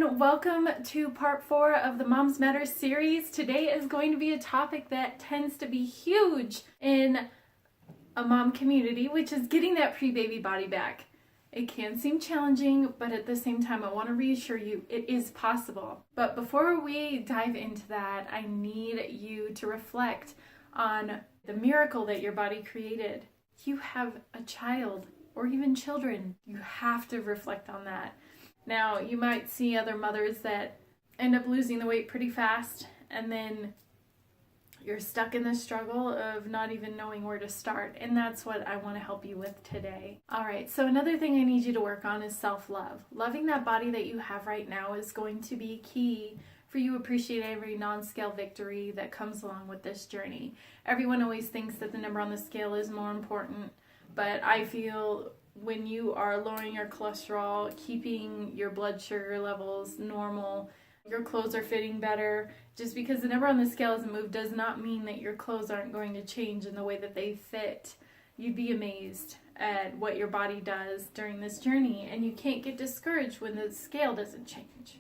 everyone, welcome to part 4 of the Moms Matter series. Today is going to be a topic that tends to be huge in a mom community, which is getting that pre-baby body back. It can seem challenging, but at the same time, I want to reassure you it is possible. But before we dive into that, I need you to reflect on the miracle that your body created. You have a child or even children. You have to reflect on that. Now, you might see other mothers that end up losing the weight pretty fast, and then you're stuck in the struggle of not even knowing where to start, and that's what I want to help you with today. All right, so another thing I need you to work on is self-love. Loving that body that you have right now is going to be key for you to appreciate every non-scale victory that comes along with this journey. Everyone always thinks that the number on the scale is more important, but I feel when you are lowering your cholesterol, keeping your blood sugar levels normal, your clothes are fitting better. Just because the number on the scale hasn't moved does not mean that your clothes aren't going to change in the way that they fit. You'd be amazed at what your body does during this journey, and you can't get discouraged when the scale doesn't change.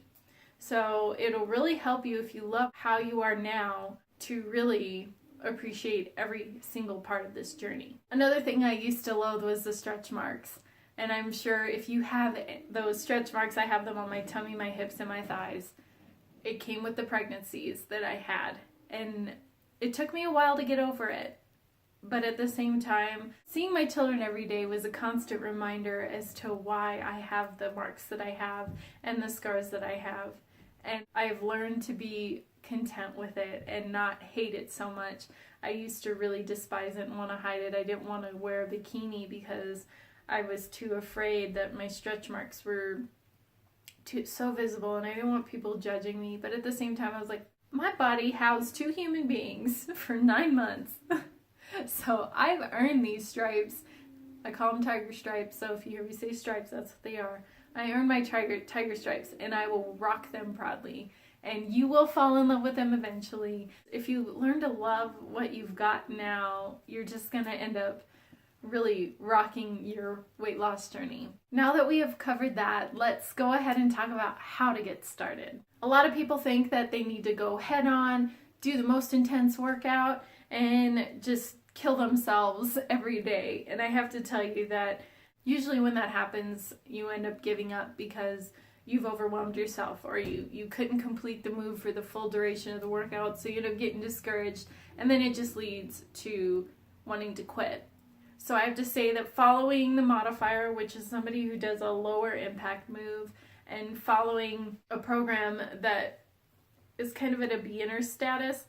So it'll really help you if you love how you are now to really appreciate every single part of this journey. Another thing I used to loathe was the stretch marks. And I'm sure if you have those stretch marks, I have them on my tummy, my hips, and my thighs. It came with the pregnancies that I had. And it took me a while to get over it. But at the same time, seeing my children every day was a constant reminder as to why I have the marks that I have and the scars that I have. And I've learned to be content with it and not hate it so much. I used to really despise it and want to hide it. I didn't want to wear a bikini because I was too afraid that my stretch marks were so visible, and I didn't want people judging me. But at the same time, I was like, my body housed 2 human beings for 9 months. So I've earned these stripes. I call them tiger stripes, so if you hear me say stripes, that's what they are. I earned my tiger stripes, and I will rock them proudly. And you will fall in love with them eventually. If you learn to love what you've got now, you're just going to end up really rocking your weight loss journey. Now that we have covered that, let's go ahead and talk about how to get started. A lot of people think that they need to go head on, do the most intense workout, and just kill themselves every day. And I have to tell you that usually when that happens, you end up giving up because you've overwhelmed yourself, or you couldn't complete the move for the full duration of the workout, so you end up getting discouraged, and then it just leads to wanting to quit. So I have to say that following the modifier, which is somebody who does a lower impact move, and following a program that is kind of at a beginner status,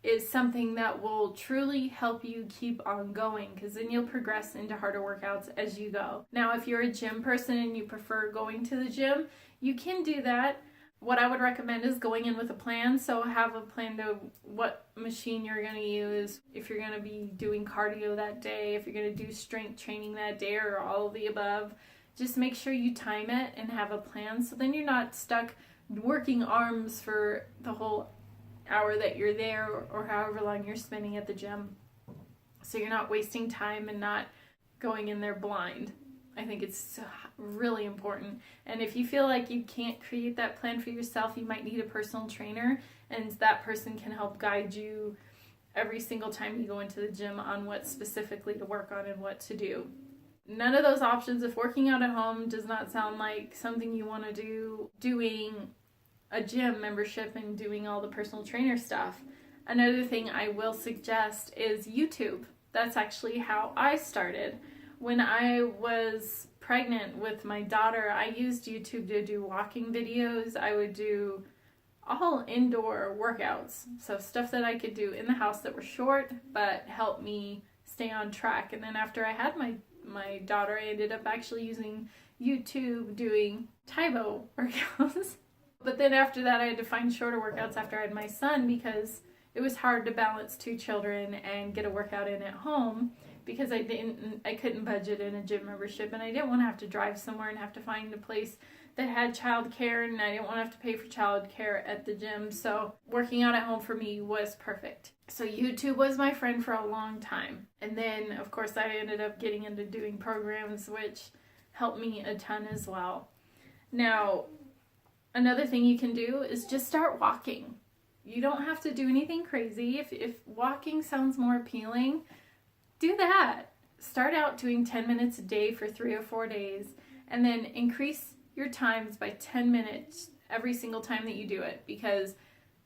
is something that will truly help you keep on going, because then you'll progress into harder workouts as you go. Now, if you're a gym person and you prefer going to the gym, you can do that. What I would recommend is going in with a plan. So have a plan to what machine you're going to use, if you're going to be doing cardio that day, if you're going to do strength training that day, or all of the above. Just make sure you time it and have a plan, so then you're not stuck working arms for the whole hour that you're there, or however long you're spending at the gym. So you're not wasting time and not going in there blind. I think it's really important. And if you feel like you can't create that plan for yourself, you might need a personal trainer, and that person can help guide you every single time you go into the gym on what specifically to work on and what to do. None of those options, if working out at home does not sound like something you want to do, doing a gym membership and doing all the personal trainer stuff. Another thing I will suggest is YouTube. That's actually how I started. When I was pregnant with my daughter, I used YouTube to do walking videos. I would do all indoor workouts, so stuff that I could do in the house that were short but helped me stay on track. And then after I had my daughter, I ended up actually using YouTube doing Taibo workouts. But then after that, I had to find shorter workouts after I had my son, because it was hard to balance 2 children and get a workout in at home, because I couldn't budget in a gym membership, and I didn't want to have to drive somewhere and have to find a place that had childcare, and I didn't want to have to pay for childcare at the gym. So working out at home for me was perfect. So YouTube was my friend for a long time. And then of course I ended up getting into doing programs, which helped me a ton as well. Now, Another thing you can do is just start walking. You don't have to do anything crazy. If walking sounds more appealing, do that. Start out doing 10 minutes a day for 3 or 4 days, and then increase your times by 10 minutes every single time that you do it, because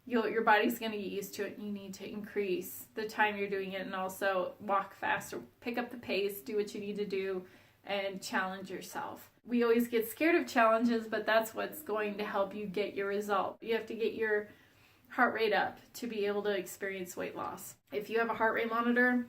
your body's going to get used to it. You need to increase the time you're doing it, and also walk faster, pick up the pace, do what you need to do, and challenge yourself. We always get scared of challenges, but that's what's going to help you get your result. You have to get your heart rate up to be able to experience weight loss. If you have a heart rate monitor,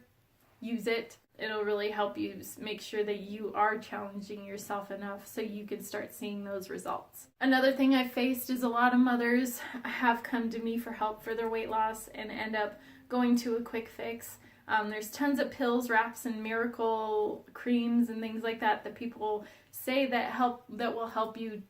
use it. It'll really help you make sure that you are challenging yourself enough so you can start seeing those results. Another thing I faced is a lot of mothers have come to me for help for their weight loss and end up going to a quick fix. There's tons of pills, wraps, and miracle creams and things like that people say that will help you,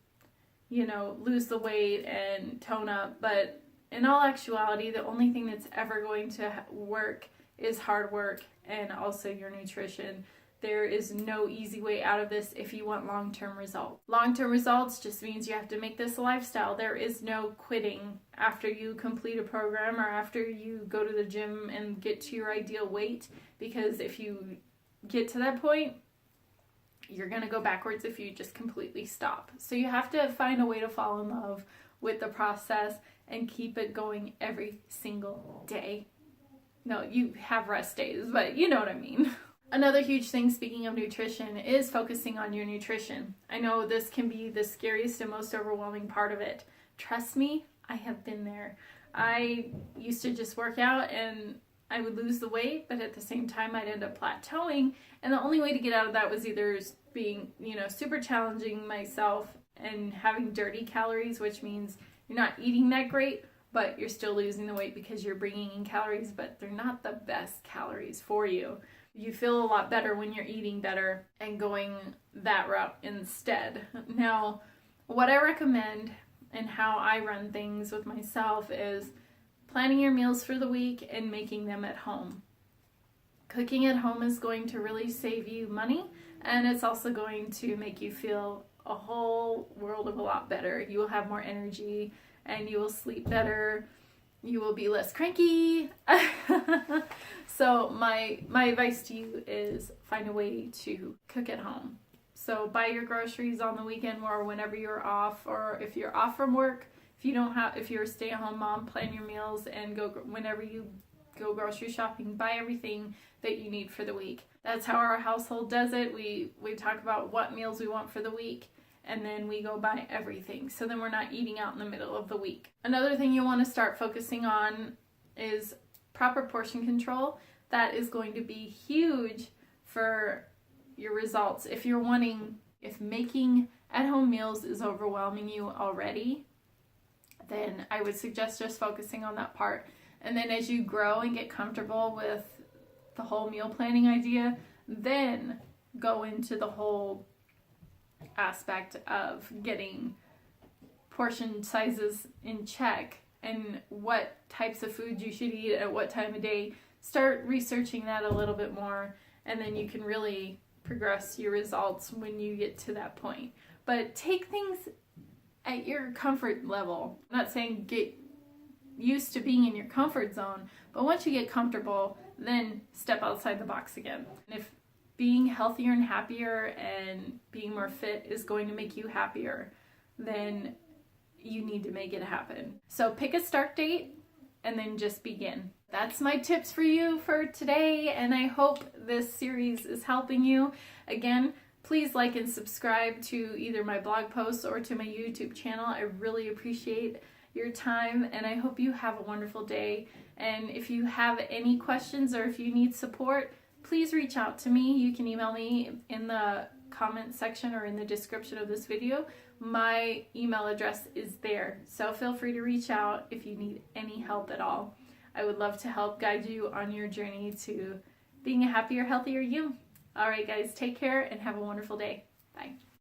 lose the weight and tone up. But in all actuality, the only thing that's ever going to work is hard work and also your nutrition. There is no easy way out of this if you want long-term results. Long-term results just means you have to make this a lifestyle. There is no quitting after you complete a program or after you go to the gym and get to your ideal weight, because if you get to that point, you're going to go backwards if you just completely stop. So you have to find a way to fall in love with the process and keep it going every single day. No, you have rest days, but you know what I mean. Another huge thing, speaking of nutrition, is focusing on your nutrition. I know this can be the scariest and most overwhelming part of it. Trust me, I have been there. I used to just work out and I would lose the weight, but at the same time I'd end up plateauing. And the only way to get out of that was either being, super challenging myself and having dirty calories, which means you're not eating that great, but you're still losing the weight because you're bringing in calories, but they're not the best calories for you. You feel a lot better when you're eating better and going that route instead. Now, what I recommend and how I run things with myself is planning your meals for the week and making them at home. Cooking at home is going to really save you money, and it's also going to make you feel a whole world of a lot better. You will have more energy and you will sleep better. You will be less cranky. So my advice to you is find a way to cook at home. So buy your groceries on the weekend or whenever you're off, or if you're off from work, if you're a stay-at-home mom, plan your meals and go whenever you go grocery shopping, buy everything that you need for the week. That's how our household does it. We talk about what meals we want for the week, and then we go buy everything. So then we're not eating out in the middle of the week. Another thing you want to start focusing on is proper portion control. That is going to be huge for your results. If making at-home meals is overwhelming you already, then I would suggest just focusing on that part. And then as you grow and get comfortable with the whole meal planning idea, then go into the whole aspect of getting portion sizes in check and what types of food you should eat at what time of day. Start researching that a little bit more, and then you can really progress your results when you get to that point. But take things at your comfort level. I'm not saying get used to being in your comfort zone, but once you get comfortable, then step outside the box again. And if being healthier and happier and being more fit is going to make you happier, then you need to make it happen. So pick a start date and then just begin. That's my tips for you for today, and I hope this series is helping you. Again, please like and subscribe to either my blog posts or to my YouTube channel. I really appreciate your time, and I hope you have a wonderful day. And if you have any questions or if you need support, please reach out to me. You can email me in the comment section or in the description of this video. My email address is there, so feel free to reach out if you need any help at all. I would love to help guide you on your journey to being a happier, healthier you. All right, guys, take care and have a wonderful day. Bye.